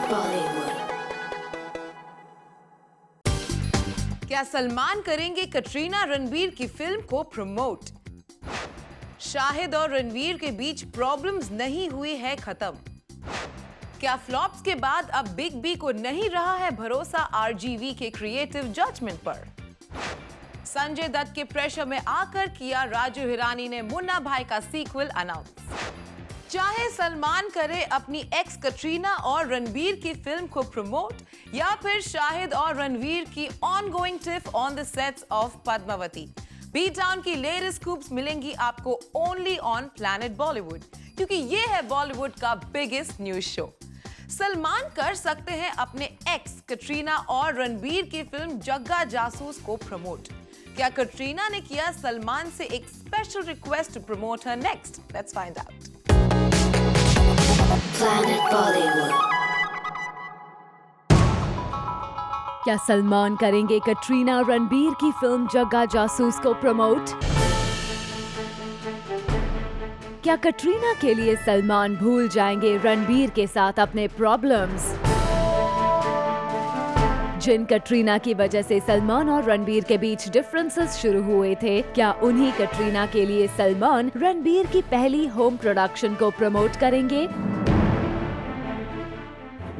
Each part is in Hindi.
Bollywood. क्या सलमान करेंगे कटरीना रणबीर की फिल्म को प्रमोट? शाहिद और रणवीर के बीच प्रॉब्लम्स नहीं हुई है खत्म। क्या फ्लॉप्स के बाद अब बिग बी को नहीं रहा है भरोसा आरजीवी के क्रिएटिव जजमेंट पर? संजय दत्त के प्रेशर में आकर किया राजू हिरानी ने मुन्ना भाई का सीक्वल अनाउंस। चाहे सलमान करे अपनी एक्स कटरीना और रणबीर की फिल्म को प्रमोट या फिर शाहिद और रणवीर की ongoing tiff on the sets of Padmavati, B town की लेटेस्ट स्कूप्स मिलेंगी आपको ओनली ऑन प्लैनेट बॉलीवुड, क्योंकि ये है बॉलीवुड का बिगेस्ट न्यूज शो। सलमान कर सकते हैं अपने एक्स कटरीना और रणबीर की फिल्म जग्गा जासूस को प्रमोट। क्या कटरीना ने किया सलमान से एक special request to promote her next? Let's find out. Planet Bollywood. क्या सलमान करेंगे कटरीना रणबीर की फिल्म जग्गा जासूस को प्रमोट? क्या कटरीना के लिए सलमान भूल जाएंगे रणबीर के साथ अपने प्रॉब्लम्स? जिन कटरीना की वजह से सलमान और रणबीर के बीच डिफरेंसेस शुरू हुए थे, क्या उन्हीं कटरीना के लिए सलमान रणबीर की पहली होम प्रोडक्शन को प्रमोट करेंगे?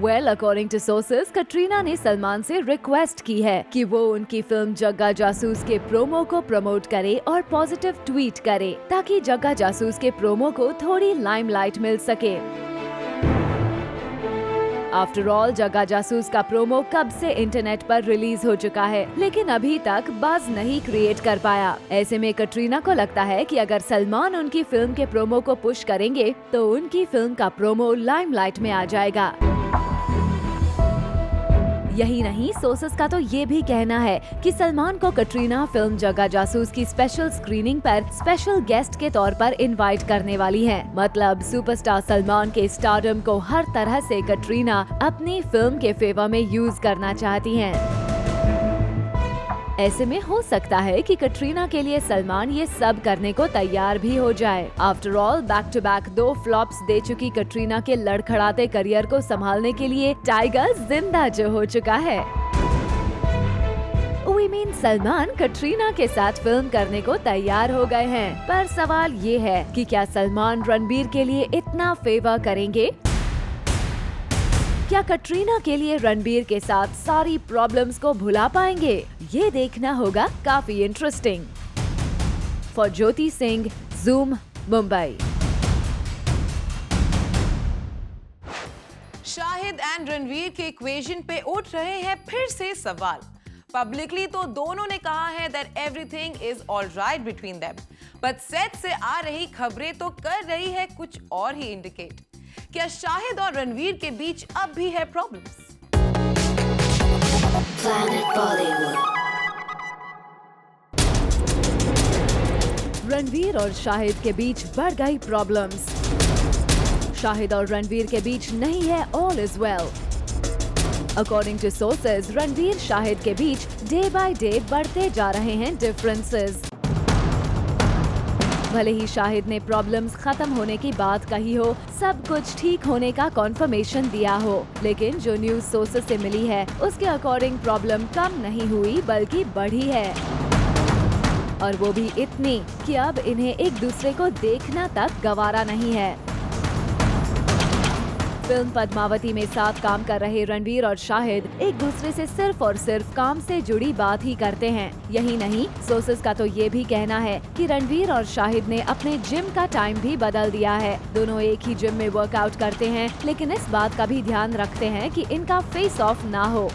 अकॉर्डिंग टू सोर्सेस, कटरीना ने सलमान से रिक्वेस्ट की है कि वो उनकी फिल्म जग्गा जासूस के प्रोमो को प्रमोट करे और पॉजिटिव ट्वीट करे, ताकि जग्गा जासूस के प्रोमो को थोड़ी लाइमलाइट मिल सके। आफ्टर ऑल, जग्गा जासूस का प्रोमो कब से इंटरनेट पर रिलीज हो चुका है, लेकिन अभी तक बज़ नहीं क्रिएट कर पाया। ऐसे में कटरीना को लगता है कि अगर सलमान उनकी फिल्म के प्रोमो को पुश करेंगे तो उनकी फिल्म का प्रोमो लाइमलाइट में आ जाएगा। यही नहीं, सोर्सेस का तो ये भी कहना है कि सलमान को कटरीना फिल्म जग्गा जासूस की स्पेशल स्क्रीनिंग पर स्पेशल गेस्ट के तौर पर इनवाइट करने वाली है। मतलब सुपरस्टार सलमान के स्टारडम को हर तरह से कटरीना अपनी फिल्म के फेवर में यूज करना चाहती हैं। ऐसे में हो सकता है कि कटरीना के लिए सलमान ये सब करने को तैयार भी हो जाए। After all, back to back 2 flops दे चुकी कटरीना के लड़खड़ाते करियर को संभालने के लिए टाइगर जिंदा जो हो चुका है। We mean, सलमान कटरीना के साथ फिल्म करने को तैयार हो गए हैं। पर सवाल ये है कि क्या सलमान रणबीर के लिए इतना फेवर करेंगे? क्या कटरीना के लिए रणबीर के साथ सारी प्रॉब्लम्स को भुला पाएंगे? ये देखना होगा काफी interesting. For Jyoti Singh, zoom, Mumbai. Shahid and Ranveer के इक्वेशन पे उठ रहे हैं फिर से सवाल। पब्लिकली तो दोनों ने कहा है that everything is alright between them, but set से आ रही खबरें तो कर रही है कुछ और ही इंडिकेट। क्या शाहिद और रणवीर के बीच अब भी है प्रॉब्लम्स? Planet Bollywood. रणवीर और शाहिद के बीच बढ़ गई प्रॉब्लम्स। शाहिद और रणवीर के बीच नहीं है all is well. According to sources, Ranveer Shahid के बीच डे बाय डे बढ़ते जा रहे हैं डिफरेंसेस। भले ही शाहिद ने प्रॉब्लम्स खत्म होने की बात कही हो, सब कुछ ठीक होने का कॉन्फर्मेशन दिया हो, लेकिन जो न्यूज सोर्सेस से मिली है उसके अकॉर्डिंग प्रॉब्लम कम नहीं हुई बल्कि बढ़ी है, और वो भी इतनी कि अब इन्हें एक दूसरे को देखना तक गवारा नहीं है। फिल्म पद्मावती में साथ काम कर रहे रणवीर और शाहिद एक दूसरे से सिर्फ और सिर्फ काम से जुड़ी बात ही करते हैं। यही नहीं, सोर्सेस का तो ये भी कहना है कि रणवीर और शाहिद ने अपने जिम का टाइम भी बदल दिया है। दोनों एक ही जिम में वर्कआउट करते हैं, लेकिन इस बात का भी ध्यान रखते हैं कि इनका फेस ऑफ ना हो।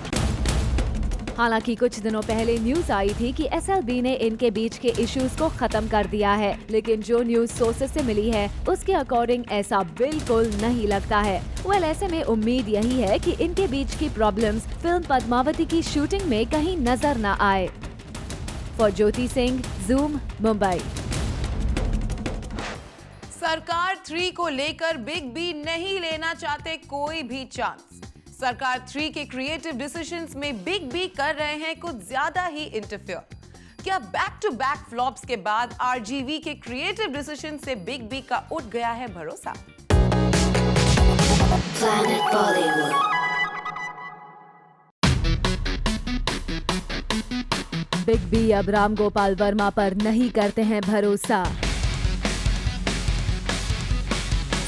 हालांकि कुछ दिनों पहले न्यूज आई थी कि SLB ने इनके बीच के इश्यूज को खत्म कर दिया है, लेकिन जो न्यूज सोर्सेस से मिली है उसके अकॉर्डिंग ऐसा बिल्कुल नहीं लगता है। ऐसे में उम्मीद यही है कि इनके बीच की प्रॉब्लम्स फिल्म पद्मावती की शूटिंग में कहीं नजर न आए। For Jyoti Singh, zoom, Mumbai. सरकार 3 को लेकर बिग बी नहीं लेना चाहते कोई भी चांस। सरकार 3 के क्रिएटिव डिसीजंस में बिग बी कर रहे हैं कुछ ज्यादा ही इंटरफेयर। क्या बैक टू बैक फ्लॉप्स के बाद आरजीवी के क्रिएटिव डिसीजन से बिग बी का उठ गया है भरोसा? Planet Bollywood. बिग बी अब राम गोपाल वर्मा पर नहीं करते हैं भरोसा।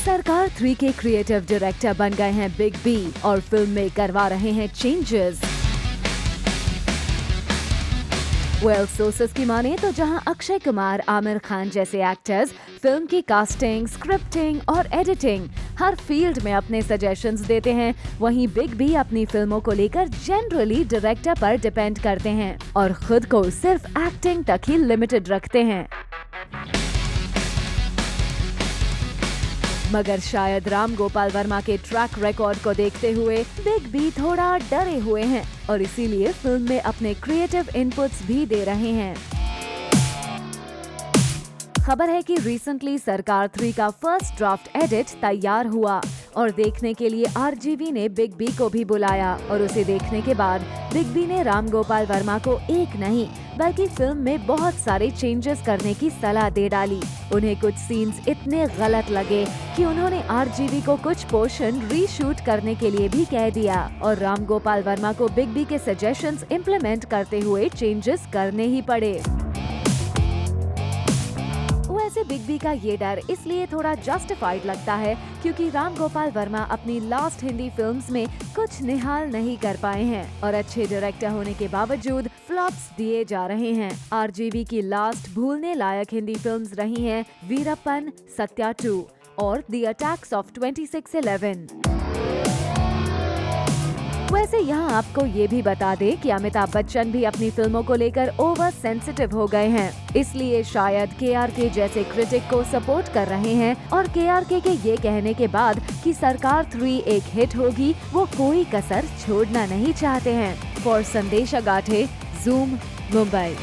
सरकार 3 के क्रिएटिव डायरेक्टर बन गए हैं बिग बी और फिल्म में करवा रहे हैं चेंजेस। सोर्सेस की माने तो जहां अक्षय कुमार, आमिर खान जैसे एक्टर्स फिल्म की कास्टिंग, स्क्रिप्टिंग और एडिटिंग हर फील्ड में अपने सजेशंस देते हैं, वहीं बिग बी अपनी फिल्मों को लेकर जनरली डायरेक्टर पर डिपेंड करते हैं और खुद को सिर्फ एक्टिंग तक ही लिमिटेड रखते हैं। मगर शायद राम गोपाल वर्मा के ट्रैक रिकॉर्ड को देखते हुए बिग बी थोड़ा डरे हुए हैं और इसीलिए फिल्म में अपने क्रिएटिव इनपुट्स भी दे रहे हैं। खबर है कि रिसेंटली सरकार 3 का फर्स्ट ड्राफ्ट एडिट तैयार हुआ और देखने के लिए आरजीवी ने बिग बी को भी बुलाया और उसे देखने के बाद बिग बी ने राम गोपाल वर्मा को एक नहीं बल्कि फिल्म में बहुत सारे चेंजेस करने की सलाह दे डाली। उन्हें कुछ सीन्स इतने गलत लगे कि उन्होंने आरजीवी को कुछ पोर्शन रीशूट करने के लिए भी कह दिया और राम गोपाल वर्मा को बिग बी के सजेशंस इम्प्लीमेंट करते हुए चेंजेस करने ही पड़े। वैसे बिग बी का ये डर इसलिए थोड़ा जस्टिफाइड लगता है क्योंकि राम गोपाल वर्मा अपनी लास्ट हिंदी फिल्म्स में कुछ निहाल नहीं कर पाए हैं और अच्छे डायरेक्टर होने के बावजूद फ्लॉप्स दिए जा रहे हैं। आरजीवी की लास्ट भूलने लायक हिंदी फिल्म्स रही हैं वीरप्पन, सत्या 2 और द अटैक्स ऑफ 26/11। वैसे यहाँ आपको ये भी बता दें कि अमिताभ बच्चन भी अपनी फिल्मों को लेकर ओवर सेंसिटिव हो गए हैं, इसलिए शायद केआरके जैसे क्रिटिक को सपोर्ट कर रहे हैं और केआरके के ये कहने के बाद कि सरकार 3 एक हिट होगी वो कोई कसर छोड़ना नहीं चाहते हैं। For Sandesh Agathe, zoom, Mumbai.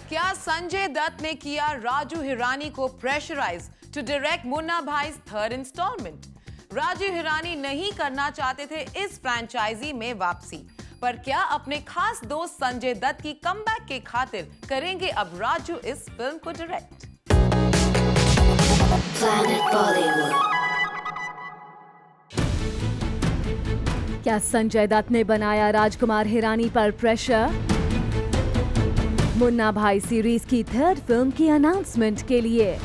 क्या संजय दत्त ने किया राजू हिरानी को प्रेशराइज टू डायरेक्ट मुन्ना भाई थर्ड इंस्टॉलमेंट? राजू हिरानी नहीं करना चाहते थे इस फ्रैंचाइजी में वापसी, पर क्या अपने खास दोस्त संजय दत्त की कमबैक के खातिर करेंगे अब राजू इस फिल्म को डायरेक्ट? Planet Bollywood. क्या संजय दत्त ने बनाया राजकुमार हिरानी पर प्रेशर? मुन्ना भाई सीरीज की 3rd फिल्म की अनाउंसमेंट के लिए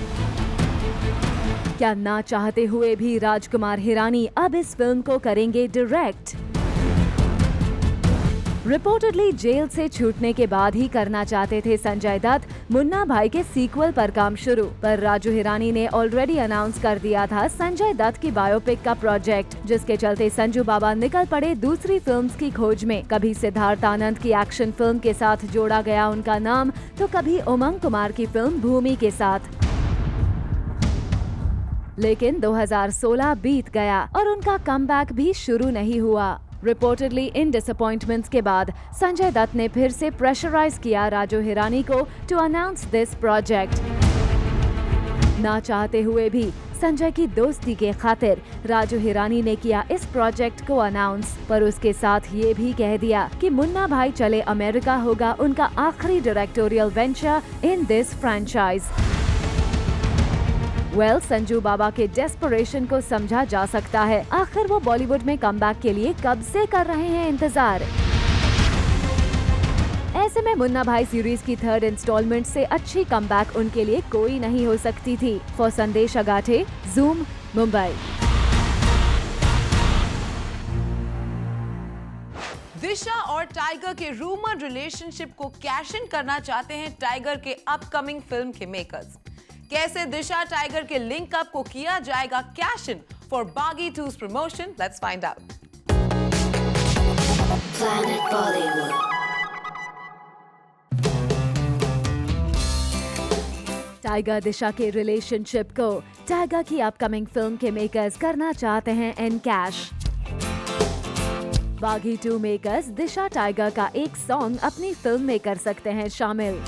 क्या ना चाहते हुए भी राजकुमार हिरानी अब इस फिल्म को करेंगे डायरेक्ट? रिपोर्टेडली जेल से छूटने के बाद ही करना चाहते थे संजय दत्त मुन्ना भाई के सीक्वल पर काम शुरू, पर राजू हिरानी ने ऑलरेडी अनाउंस कर दिया था संजय दत्त की बायोपिक का प्रोजेक्ट, जिसके चलते संजू बाबा निकल पड़े दूसरी फिल्म्स की खोज में। कभी सिद्धार्थ आनंद की एक्शन फिल्म के साथ जोड़ा गया उनका नाम, तो कभी उमंग कुमार की फिल्म भूमि के साथ। लेकिन 2016 बीत गया और उनका कमबैक भी शुरू नहीं हुआ। रिपोर्टेडली इन डिसअपॉइंटमेंट्स के बाद संजय दत्त ने फिर से प्रेशराइज किया राजू हिरानी को टू अनाउंस दिस प्रोजेक्ट। ना चाहते हुए भी संजय की दोस्ती के खातिर राजू हिरानी ने किया इस प्रोजेक्ट को अनाउंस, पर उसके साथ ये भी कह दिया कि मुन्ना भाई चले अमेरिका होगा उनका आखिरी directorial venture in this franchise. Sanju Baba के डेस्परेशन को समझा जा सकता है, आखिर वो बॉलीवुड में कमबैक के लिए कब से कर रहे हैं इंतजार। ऐसे में मुन्ना भाई सीरीज की 3rd इंस्टॉलमेंट से अच्छी कमबैक उनके लिए कोई नहीं हो सकती थी। For Sandesh Agathe, zoom, Mumbai. दिशा और टाइगर के रूमर्ड रिलेशनशिप को कैश इन करना चाहते हैं टाइगर के अपकमिंग फिल्म के मेकर्स। कैसे दिशा टाइगर के लिंक अप को किया जाएगा cash in for Baaghi 2's promotion? Let's find out. Planet Bollywood. Tiger Disha के रिलेशनशिप को टाइगर की अपकमिंग फिल्म के मेकर्स करना चाहते हैं इन कैश। बागी 2 मेकर्स दिशा टाइगर का एक सॉन्ग अपनी फिल्म में कर सकते हैं शामिल।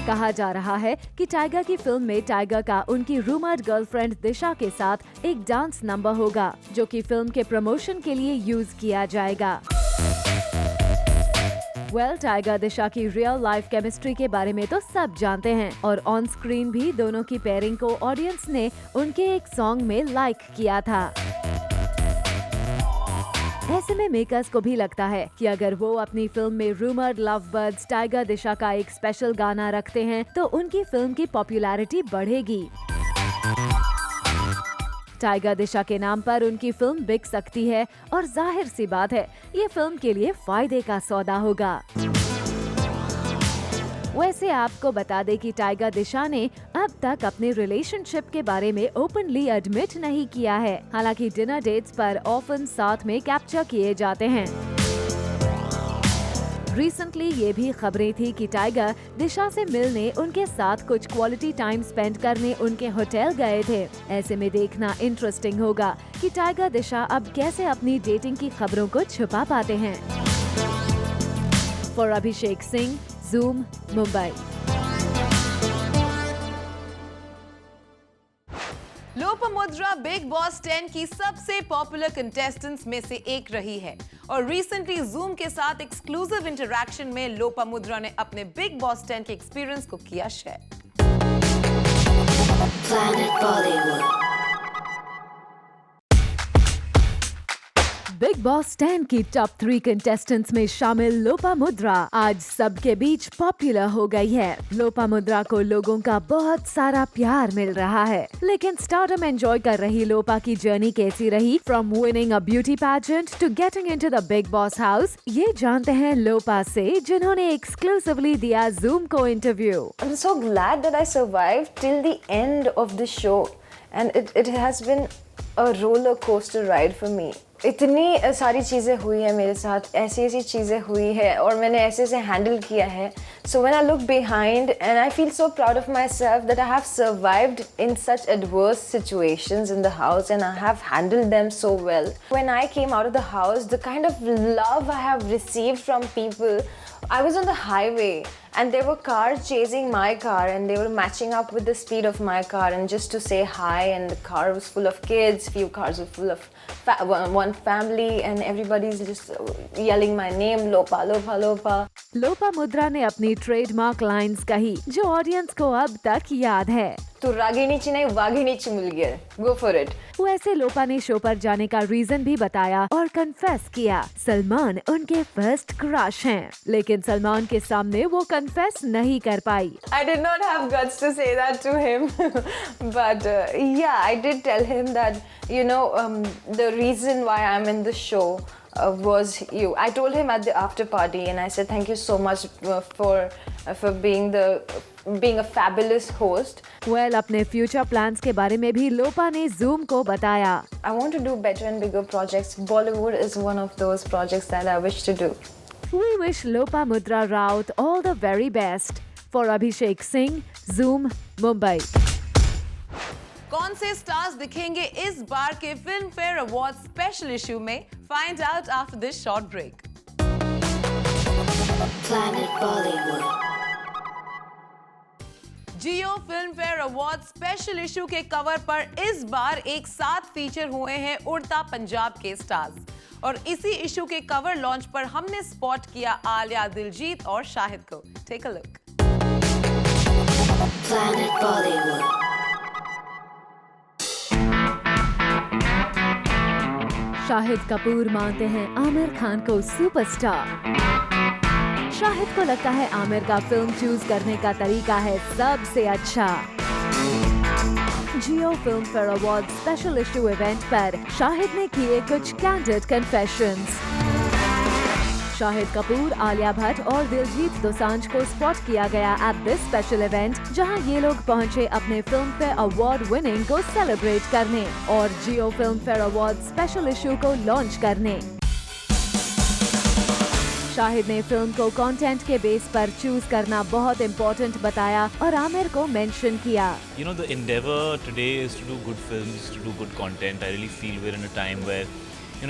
कहा जा रहा है कि टाइगर की फिल्म में टाइगर का उनकी रूमर्ड गर्लफ्रेंड दिशा के साथ एक डांस नंबर होगा, जो कि फिल्म के प्रमोशन के लिए यूज किया जाएगा। टाइगर दिशा की रियल लाइफ केमिस्ट्री के बारे में तो सब जानते हैं और ऑन स्क्रीन भी दोनों की पेयरिंग को ऑडियंस ने उनके एक सॉन्ग में लाइक किया था। ऐसे में मेकर्स को भी लगता है कि अगर वो अपनी फिल्म में रूमर्ड लव बर्ड्स टाइगर दिशा का एक स्पेशल गाना रखते हैं तो उनकी फिल्म की पॉपुलैरिटी बढ़ेगी। टाइगर दिशा के नाम पर उनकी फिल्म बिक सकती है और जाहिर सी बात है ये फिल्म के लिए फायदे का सौदा होगा। वैसे आपको बता दें कि टाइगर दिशा ने अब तक अपने रिलेशनशिप के बारे में ओपनली एडमिट नहीं किया है। हालांकि डिनर डेट्स पर ऑफन साथ में कैप्चर किए जाते हैं। रिसेंटली ये भी खबरें थी कि टाइगर दिशा से मिलने उनके साथ कुछ क्वालिटी टाइम स्पेंड करने उनके होटल गए थे। ऐसे में देखना इंटरेस्टिंग होगा कि टाइगर दिशा अब कैसे अपनी डेटिंग की खबरों को छुपा पाते हैं। For Abhishek Singh, Zoom, Mumbai. Lopamudra big boss 10 की सबसे पॉपुलर कंटेस्टेंट्स में से एक रही है और रिसेंटली Zoom के साथ एक्सक्लूसिव इंटरैक्शन में लोपामुद्रा ने अपने बिग बॉस 10 के एक्सपीरियंस को किया share. Planet Bollywood. Big boss 10 की टॉप 3 कंटेस्टेंट्स में शामिल लोपामुद्रा आज सबके बीच पॉपुलर हो गई है। लोपामुद्रा को लोगों का बहुत सारा प्यार मिल रहा है, लेकिन स्टारडम एंजॉय कर रही लोपा की जर्नी कैसी रही from winning a beauty pageant to getting into the Bigg Boss house, ये जानते हैं लोपा से, जिन्होंने एक्सक्लूसिवली दिया Zoom को interview. I'm so glad that I survived till the end of the show, and it has been a roller coaster ride for me. इतनी सारी चीज़ें हुई हैं मेरे साथ, ऐसी ऐसी चीज़ें हुई है और मैंने ऐसे ऐसे हैंडल किया है। So when I look behind and I feel so proud of myself that I have survived in such adverse situations in the house and I have handled them so well. When I came out of the house, the kind of love I have received from people, I was on the highway and there were cars chasing my car and they were matching up with the speed of my car and just to say hi, and the car was full of kids, few cars were full of one family and everybody's just yelling my name, Lopa, Lopa, Lopa. Lopamudra ने अपनी ट्रेडमार्क लाइंस कही जो ऑडियंस को अब तक याद है। तो रागिणीची नहीं वागिणीची मुलगी है, गो फॉर इट। वैसे लोपा ने शो पर जाने का रीजन भी बताया और कन्फेस किया सलमान उनके फर्स्ट क्रश हैं, लेकिन सलमान के सामने वो कन्फेस नहीं कर पाई। I did not have guts to say that to him, but yeah, I did tell him that the reason why I'm in the show was you. I told him at the after party and I said thank you so much for being a fabulous host. Well, अपने फ्यूचर प्लान्स के बारे में भी लोपा ने Zoom को बताया। I want to do better and bigger projects. Bollywood is one of those projects that I wish to do. We wish Lopamudra Raut all the very best. For Abhishek Singh, Zoom, Mumbai. कौन से स्टार्स दिखेंगे इस बार के Filmfare award special issue में? Find out after this short break. Planet Bollywood. Jio Filmfare award special issue के कवर पर इस बार एक साथ फीचर हुए हैं उड़ता पंजाब के स्टार्स और इसी इशू के कवर लॉन्च पर हमने स्पॉट किया आलिया, दिलजीत और शाहिद को। Take a look. Planet Bollywood. Shahid Kapoor मानते हैं आमिर खान को सुपरस्टार। शाहिद को लगता है आमिर का फिल्म चूज करने का तरीका है सबसे अच्छा। Jio Filmfare award special issue event पर शाहिद ने किए कुछ कैंडिड कन्फेशंस। शाहिद कपूर, आलिया भट्ट और दिलजीत दोसांझ को स्पॉट किया गया एट दिस स्पेशल इवेंट, जहां ये लोग पहुंचे अपने फिल्म फेयर अवार्ड विनिंग को सेलिब्रेट करने और Jio Filmfare award special issue को लॉन्च करने। शाहिद ने फिल्म को कंटेंट के बेस पर चूज करना बहुत इम्पोर्टेंट बताया और आमिर को मेंशन किया। You know, the endeavor today is to do good films, to do good content. I really feel we're in a time where,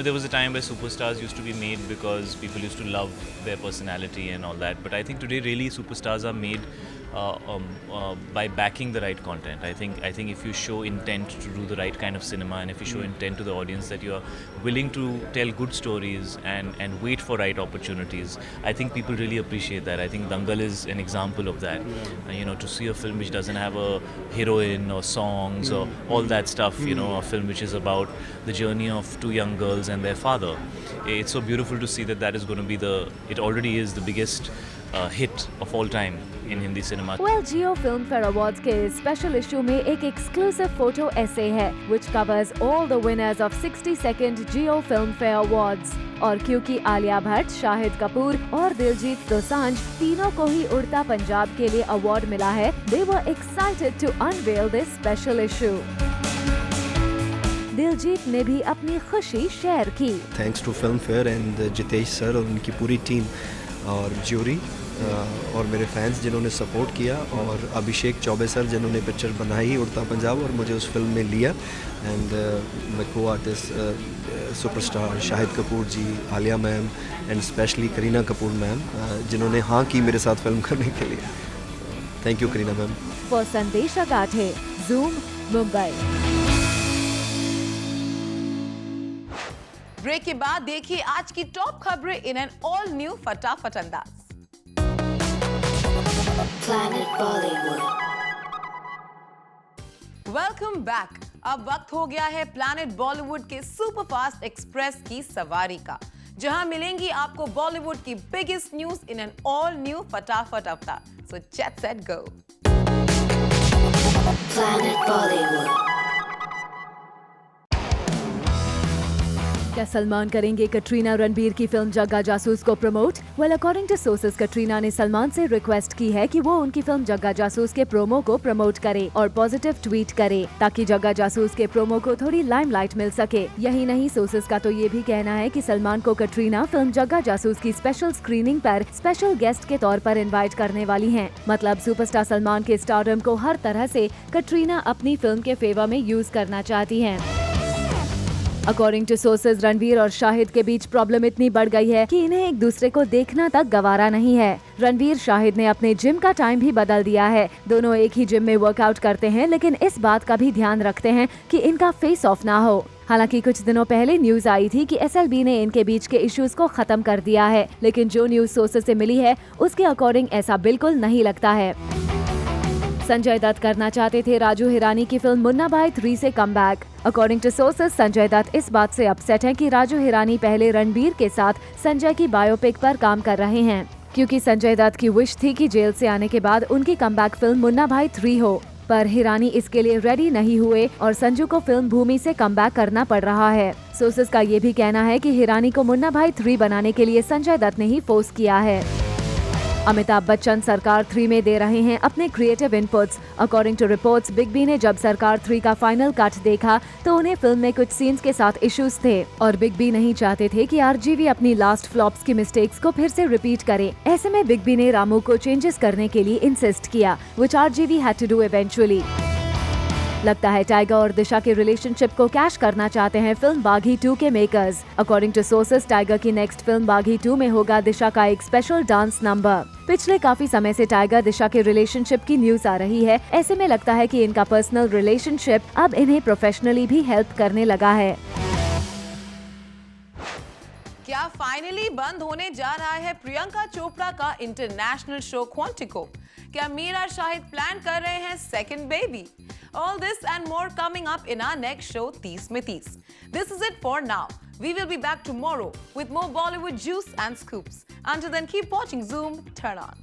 there was a time where superstars used to be made because people used to love their personality and all that. But I think today really superstars are made by backing the right content. I think if you show intent to do the right kind of cinema, and if you show intent to the audience that you are willing to tell good stories and wait for right opportunities, I think people really appreciate that. I think Dangal is an example of that. To see a film which doesn't have a heroine or songs or all that stuff, a film which is about the journey of two young girls and their father. It's so beautiful to see that is going to be it already is the biggest hit of all time in Hindi cinema. Well, Jio Film Fare Awards के स्पेशल इशू में एक एक्सक्लूसिव फोटो essay है which covers all the winners of 62nd Jio Film Fare Awards. और क्योंकि आलिया भट्ट, शाहिद कपूर और दिलजीत दोसांझ तीनों को ही उड़ता पंजाब के लिए अवार्ड मिला है, they were excited to unveil this special issue. Diljit ने भी अपनी खुशी शेयर की. Thanks to Film Fare and Jitesh sir और उनकी पूरी टीम और ज्यूरी और मेरे फैंस जिन्होंने सपोर्ट किया, और अभिषेक चौबे सर जिन्होंने पिक्चर बनाई उड़ता पंजाब और मुझे उस फिल्म में लिया, and my co artist superstar Shahid Kapoor ji, Alia ma'am and specially Kareena Kapoor ma'am जिन्होंने हाँ की मेरे साथ फिल्म करने के लिए. Thank you Kareena ma'am. For Sandesh Agathe, zoom, Mumbai. Break के बाद देखिए आज की टॉप खबरें इन एन ऑल न्यू फटाफट अंदाज. Planet Bollywood. Welcome back. अब वक्त हो गया है प्लैनेट बॉलीवुड के सुपरफास्ट एक्सप्रेस की सवारी का, जहां मिलेंगी आपको बॉलीवुड की biggest news in an all new फटाफट अवतार. So let's set go. Planet Bollywood. क्या सलमान करेंगे कटरीना रणबीर की फिल्म जग्गा जासूस को promote? Well, according to sources, Katrina ने सलमान से रिक्वेस्ट की है कि वो उनकी फिल्म जग्गा जासूस के प्रोमो को प्रमोट करे और पॉजिटिव ट्वीट करे ताकि जग्गा जासूस के प्रोमो को थोड़ी लाइमलाइट मिल सके. यही नहीं, सोर्सेज का तो ये भी कहना है कि सलमान को कटरीना फिल्म जग्गा जासूस की स्पेशल स्क्रीनिंग पर स्पेशल गेस्ट के तौर पर इन्वाइट करने वाली है. मतलब सुपरस्टार सलमान के स्टारडम को हर तरह से कटरीना अपनी फिल्म के फेवर में यूज करना चाहती है. अकॉर्डिंग टू सोर्सेज, रणबीर और शाहिद के बीच प्रॉब्लम इतनी बढ़ गई है कि इन्हें एक दूसरे को देखना तक गवारा नहीं है. रणबीर शाहिद ने अपने जिम का टाइम भी बदल दिया है. दोनों एक ही जिम में वर्कआउट करते हैं, लेकिन इस बात का भी ध्यान रखते हैं कि इनका फेस ऑफ ना हो. हालांकि कुछ दिनों पहले न्यूज आई थी कि SLB ने इनके बीच के इश्यूज को खत्म कर दिया है, लेकिन जो न्यूज सोर्सेज से मिली है उसके अकॉर्डिंग ऐसा बिल्कुल नहीं लगता है. संजय दत्त करना चाहते थे राजू हिरानी की फिल्म मुन्ना भाई 3 से comeback. According to sources, Sanjay Dutt इस बात से अपसेट हैं कि राजू हिरानी पहले रणबीर के साथ संजय की बायोपिक पर काम कर रहे हैं, क्योंकि संजय दत्त की विश थी कि जेल से आने के बाद उनकी कमबैक फिल्म मुन्ना भाई 3 हो. पर हिरानी इसके लिए रेडी नहीं हुए और संजू को फिल्म भूमि से कमबैक करना पड़ रहा है. सोर्सेज का ये भी कहना है कि हिरानी को मुन्ना भाई 3 बनाने के लिए संजय दत्त ने ही फोर्स किया है. अमिताभ बच्चन सरकार 3 में दे रहे हैं अपने creative inputs. According to reports, Big B ने जब सरकार 3 का फाइनल कट देखा तो उन्हें फिल्म में कुछ सीन्स के साथ इश्यूज थे और बिग बी नहीं चाहते थे कि RGV अपनी लास्ट फ्लॉप्स की मिस्टेक्स को फिर से रिपीट करे. ऐसे में बिग बी ने रामू को चेंजेस करने के लिए इंसिस्ट किया, which RGV had to do eventually. लगता है टाइगर और दिशा के रिलेशनशिप को कैश करना चाहते हैं फिल्म बागी 2 के makers. According to sources, Tiger की नेक्स्ट फिल्म बागी 2 में होगा दिशा का एक स्पेशल डांस नंबर. पिछले काफी समय से टाइगर दिशा के रिलेशनशिप की न्यूज आ रही है. ऐसे में लगता है कि इनका पर्सनल रिलेशनशिप अब इन्हें प्रोफेशनली भी हेल्प करने लगा है. क्या फाइनली बंद होने जा रहा है प्रियंका चोपड़ा का इंटरनेशनल शो क्वांटिको? क्या मीरा शाहिद प्लान कर रहे हैं second baby? All this and more coming up in our next show, 30 में 30. This is it for now. We will be back tomorrow with more Bollywood juice and scoops. Until then, keep watching Zoom. Turn on.